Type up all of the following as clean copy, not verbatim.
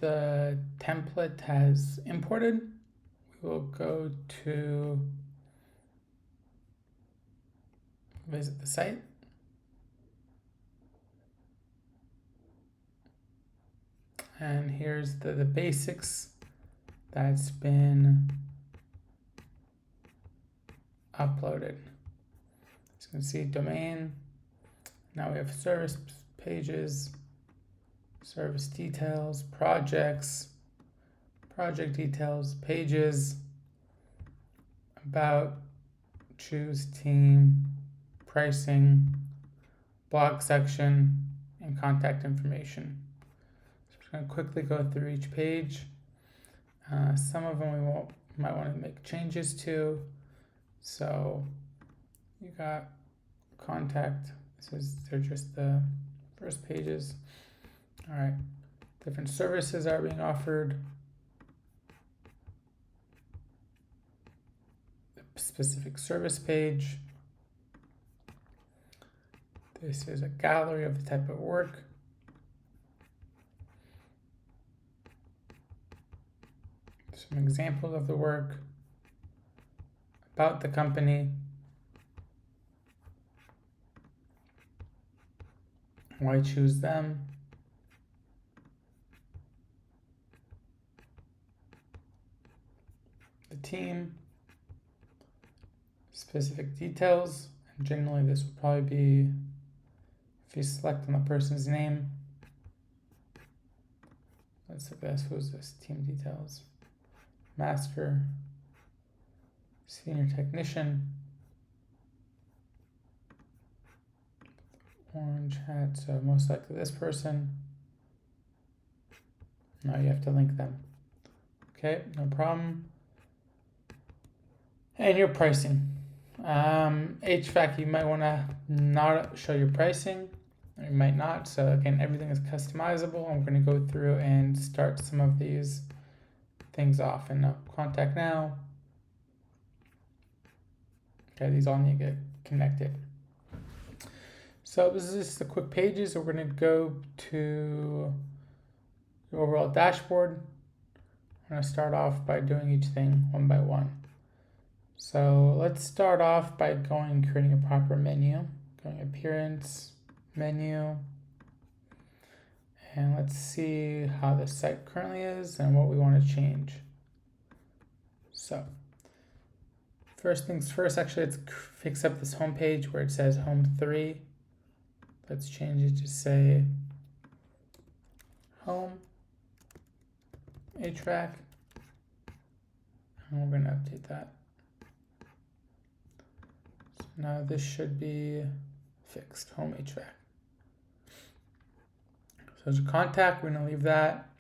the template has imported, we will go to visit the site. And here's the basics that's been uploaded. As you can see, domain. Now we have service pages, service details, projects, project details, pages, about, choose team, pricing, blog section, and contact information. So I'm going to quickly go through each page. Some of them we might want to make changes to. So you got contact. They're just the first pages. All right, different services are being offered. The specific service page. This is a gallery of the type of work. Some examples of the work. About the company. Why choose them? The team. Specific details. And generally this will probably be if you select on the person's name. Let's look at this. Who's this? Team details. Master. Senior technician. Orange hat, so most likely this person. Now you have to link them. Okay, no problem. And your pricing. HVAC, you might want to not show your pricing. You might not. So again, everything is customizable. I'm going to go through and start some of these things off. And contact now. Okay, these all need to get connected. So this is just the quick pages. So we're going to go to the overall dashboard. I'm going to start off by doing each thing one by one. So let's start off by creating a proper menu. Going appearance, menu, and let's see how the site currently is and what we want to change. So first things first, actually let's fix up this home page where it says home 3. Let's change it to say home HVAC, and we're going to update that. So now this should be fixed, home HVAC. So as a contact, we're going to leave that.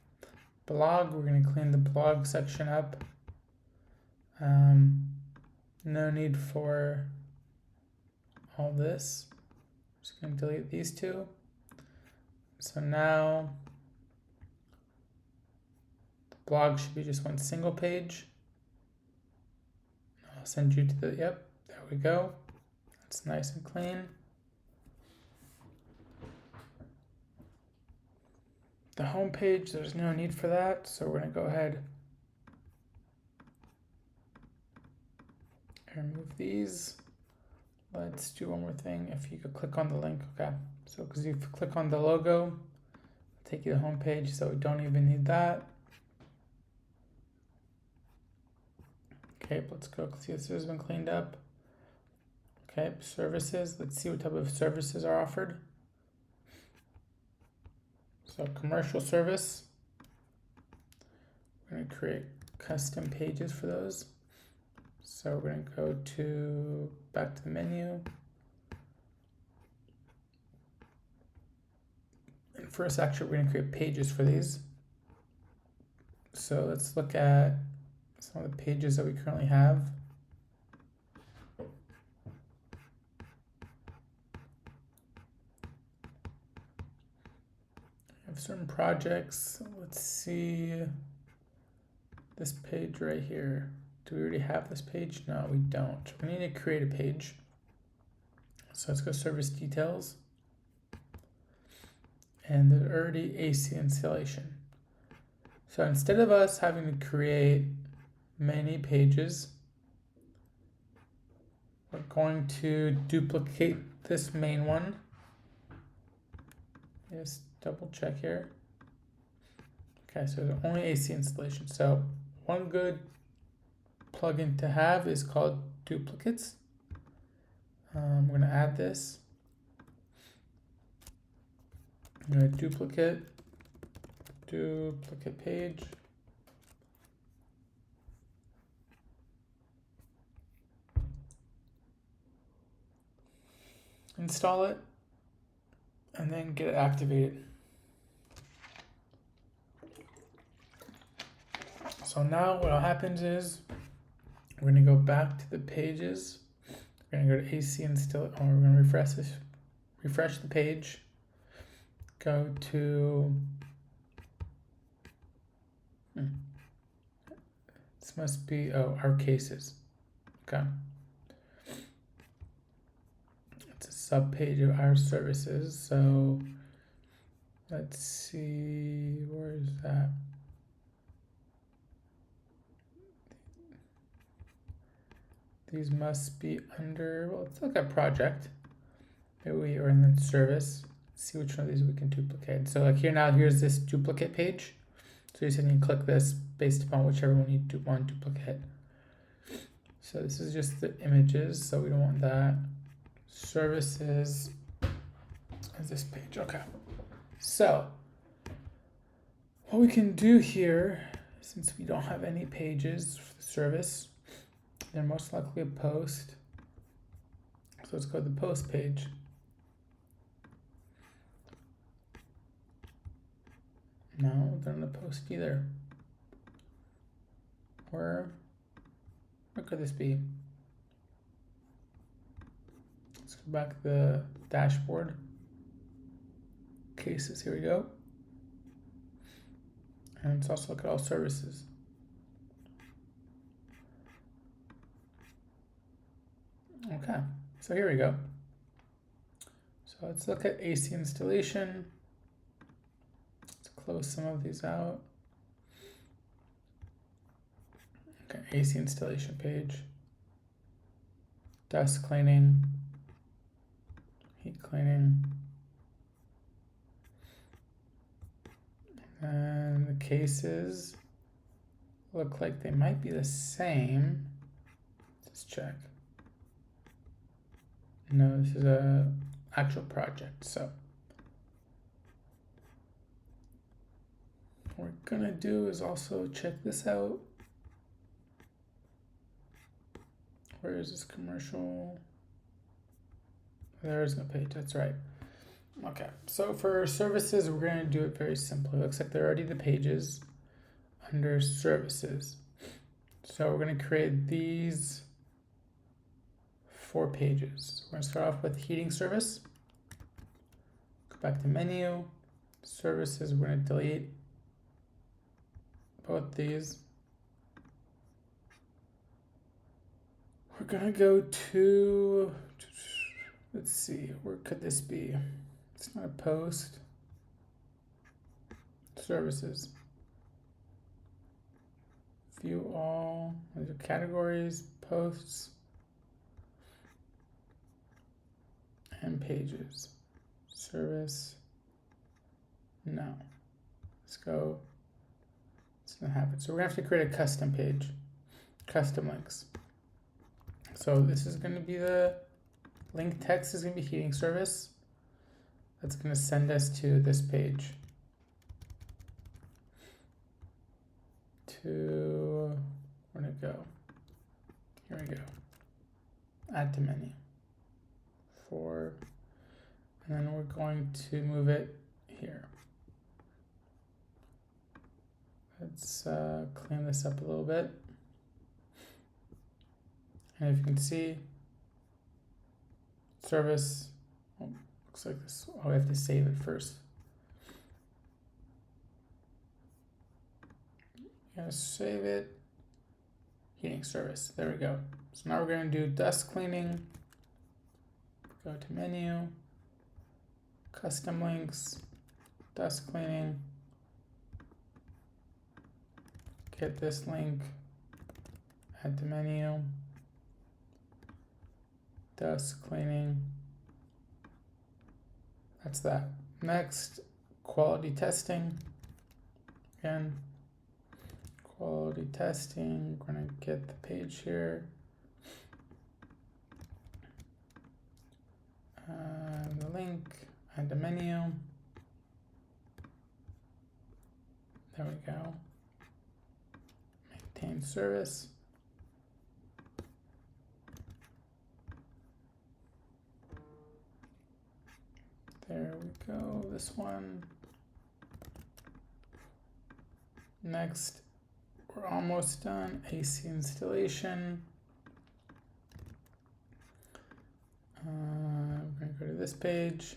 Blog, we're going to clean the blog section up. No need for all this. Just going to delete these two. So now the blog should be just one single page. I'll send you to the, yep, there we go. That's nice and clean. The home page, there's no need for that. So we're going to go ahead and remove these. Let's do one more thing. If you could click on the link, okay. So because if you click on the logo, it'll take you to the home page, so we don't even need that. Okay, let's go see if this has been cleaned up. Okay, services. Let's see what type of services are offered. So commercial service. We're going to create custom pages for those. So we're going to go back to the menu. And first, actually, we're going to create pages for these. So let's look at some of the pages that we currently have. We have certain projects. Let's see this page right here. Do we already have this page? No, we don't. We need to create a page. So let's go service details. And there's already AC installation. So instead of us having to create many pages, we're going to duplicate this main one. Just double check here. Okay, so there's only AC installation. So one good plugin to have is called duplicates. I'm going to add this. I'm going to duplicate page. Install it, and then get it activated. So now what happens is we're going to go back to the pages. We're going to go to AC install, or we're going to refresh the page. Go to this must be our cases. Okay. It's a sub page of our services. So let's see, where is that? These must be under, well, let's look at project. Maybe we are in the service. See which one of these we can duplicate. So like here now, here's this duplicate page. So you said you click this based upon whichever one you want to duplicate. So this is just the images, so we don't want that. Services is this page. Okay. So what we can do here, since we don't have any pages for the service, they're most likely a post. So let's go to the post page. No, they're not a post either. Where could this be? Let's go back to the dashboard. Cases, here we go. And let's also look at all services. Okay, so here we go. So let's look at AC installation. Let's close some of these out. Okay, AC installation page. Dust cleaning. Heat cleaning. And the cases look like they might be the same. Let's check. No, this is a actual project. So what we're gonna do is also check this out. Where is this commercial? There is no page, that's right. Okay, so for services, we're gonna do it very simply. It looks like they're already the pages under services. So we're gonna create these 4 pages. We're gonna start off with heating service. Go back to menu, services, we're gonna delete both these. We're gonna go to, let's see, where could this be? It's not a post. Services. View all, these are categories, posts, and pages. Service, no. Let's go, it's not happen. So we're gonna have to create a custom page, custom links. So this is gonna be the link text is gonna be heating service. That's gonna send us to this page. Where'd it go? Here we go. Add to menu. 4. And then we're going to move it here. Let's clean this up a little bit. And if you can see, service, oh, looks like this, oh, we have to save it first. Gonna save it, heating service, there we go. So now we're gonna do dust cleaning, go to menu, custom links, dust cleaning, get this link, add to menu, dust cleaning. That's that. Next, quality testing. Again, quality testing. We're gonna get the page here. The link, add the menu. There we go. Maintain service. There we go, this one. Next, we're almost done. AC installation. I'm gonna go to this page.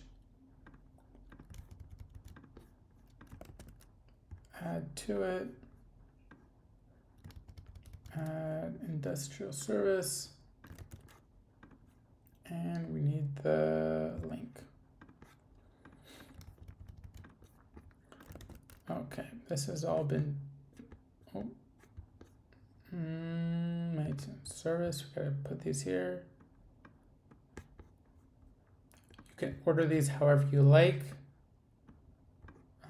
Add to it. Add industrial service. And we need the link. Okay, this has all been maintenance service. We gotta put these here. You can order these however you like.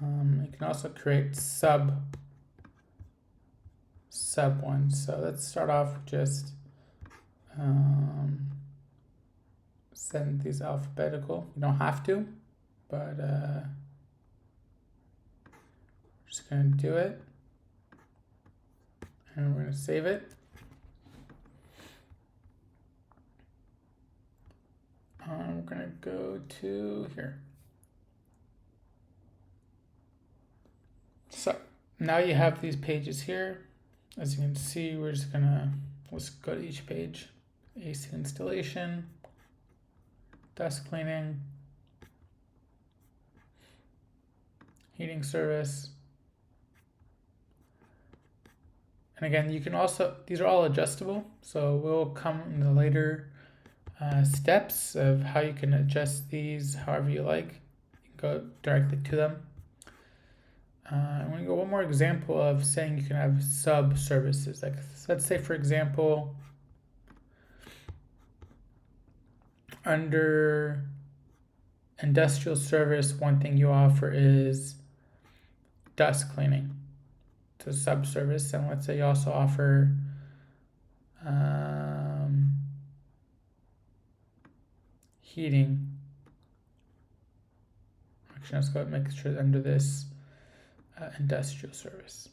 You can also create sub ones. So let's start off with just send these alphabetical. You don't have to, but just gonna do it, and we're gonna save it. I'm gonna go to here. So now you have these pages here. As you can see, we're just gonna, let's go to each page. AC installation, dust cleaning, heating service. And again, you can also, these are all adjustable. So we'll come in the later steps of how you can adjust these however you like. You can go directly to them. I'm going to go one more example of saying you can have sub services. Like, let's say, for example, under industrial service, one thing you offer is dust cleaning. It's a sub service. And let's say you also offer heating. Actually, let's go make sure under this industrial service.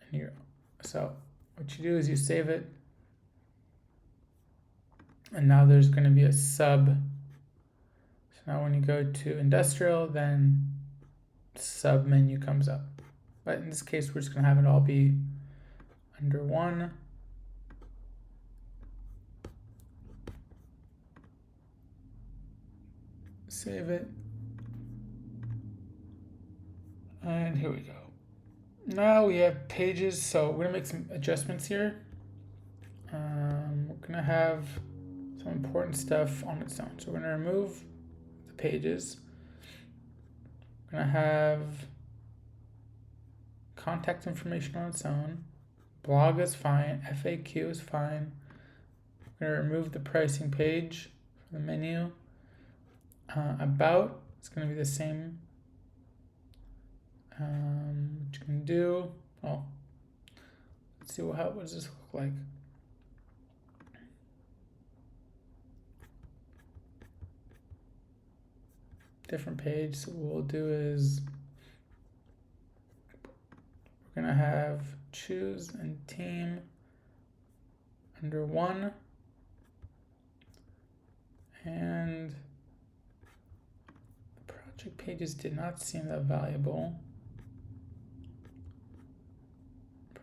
And here, so what you do is you save it, and now there's going to be a sub. So now when you go to industrial, then sub menu comes up. But in this case, we're just going to have it all be under one. Save it. And here we go. Now we have pages, so we're gonna make some adjustments here. We're gonna have some important stuff on its own. So we're gonna remove the pages. We're gonna have contact information on its own. Blog is fine. FAQ is fine. We're gonna remove the pricing page from the menu. About, it's gonna be the same. What you can do, let's see what does this look like. Different page, so what we'll do is we're gonna have choose and team under one, and the project pages did not seem that valuable.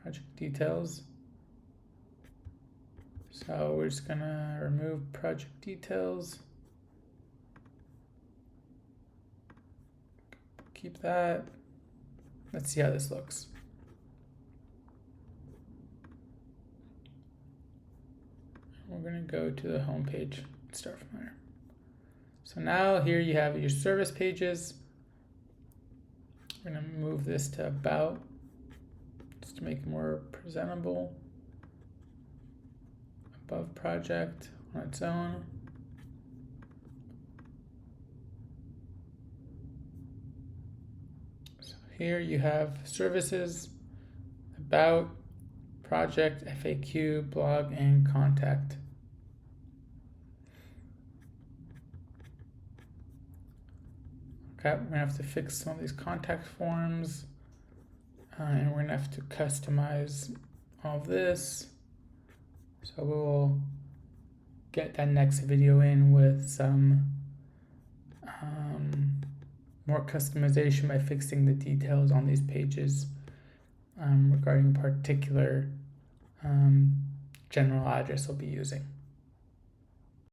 Project details. So we're just gonna remove project details. Keep that. Let's see how this looks. We're gonna go to the home page and start from there. So now here you have your service pages. We're gonna move this to about. Let's just to make it more presentable. Above project on its own. So here you have services, about, project, FAQ, blog, and contact. Okay, we're gonna have to fix some of these contact forms, and we're gonna have to customize all of this. So we'll get that next video in with some more customization by fixing the details on these pages regarding a particular general address we'll be using.